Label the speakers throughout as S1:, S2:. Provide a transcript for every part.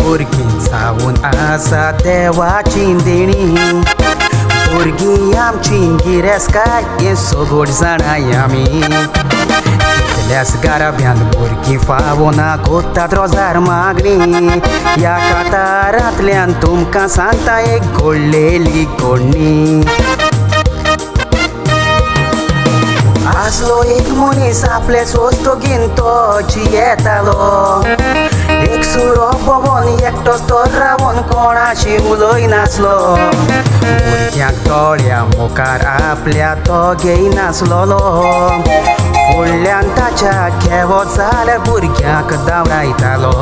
S1: भुरगीं जावन आसा देवाची देणी भुरगीं आमची गिरेस्कार हें सगळं जाणाय आमी कितल्याच गाराब्यांत भुरगीं फावना कोत्तात रोजार मागणी ह्या कांतारांतल्यान तुमकां सांगता एक घोडलेली कोडणी आसलो एक मनीस आपले सोस्तो घेवन तो जियेतालो एक सुरो भोंवन एकटोच तो रावून कोणाशी उलयनासलो भुरग्यांक दोळ्या मुखार आपल्या तो घेयनासलोलो फुडल्यान ताच्या खेवो जाल्यार भुरग्यांक धांवडायतालो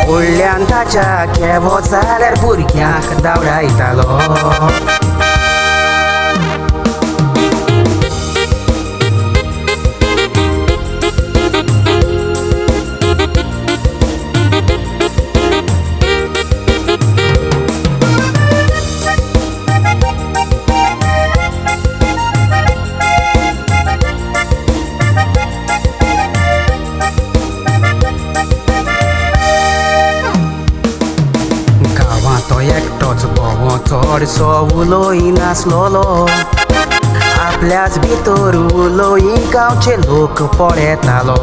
S1: फुडल्यान ताच्या खेवो जाल्यार भुरग्यांक धांवडायतालो तो एकटोच भोवो चडसो उलोयनासलोलो आपल्याच भितर उलोयी गांवचे लोक पळयतालो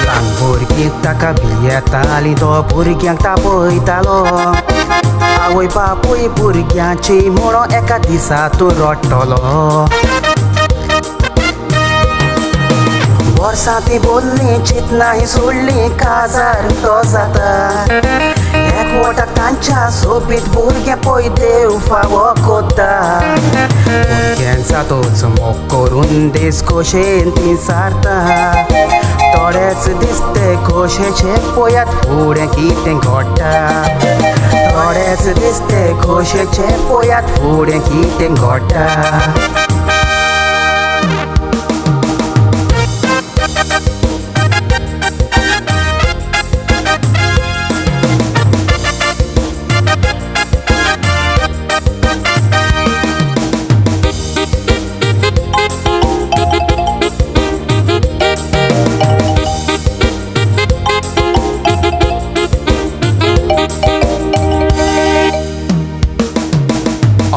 S1: ल्हान भुरगीं ताका भियेतालीं तो भुरग्यांक तापयतालो आवय बापूय भुरग्यांची म्हणून एका दिसा तूं रडटलो वर्सां ती बोल्ली चिंतना ही सोडली काजार तो जाता एकवटाक तांच्या सोबीत भुरगे पळय देव फावो कोत्ता भुरग्यांचा तोच मोग करून दीस खोशेन ती सारता थोडेच दिसते खोशेचे पळयात फुडें कितें घडटा थोडेच दिसते खोशेचे पळयात फुडें कितें घडटा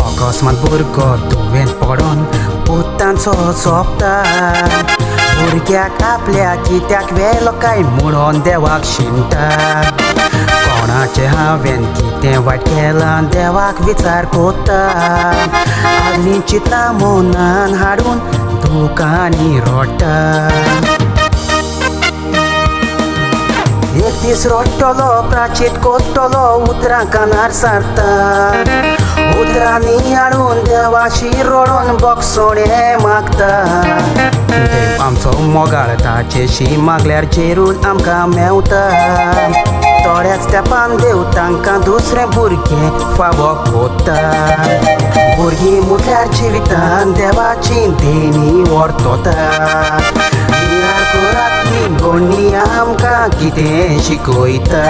S1: अकस्मात भुरगो तुवें पडोन पुतांचो सोंपता भुरग्याक आपल्या कित्याक वेलो काय म्हणून देवाक शिंता कोणाचें हांवें कितें वायट केलां देवाक विचार कोत्ता आगली चित्रां मनान हाडून दुकांनी रडटा एक दीस रडटलो प्राचीत कोत्तलो उतरां कानार सारता उतरांनी हाडून देवाशी रडोन बोगसोणें मागता देव आमचो मोगाळ ताचेशी मागल्यार चेरून आमकां मेवता थोड्याच तेंपान देव तांकां दुसरें भुरगें फावो कोत्ता भुरगीं म्हटल्यार जिवितान देवाची देणी वर्तता कोरांतली गोडणी आमकां कितें शिकयता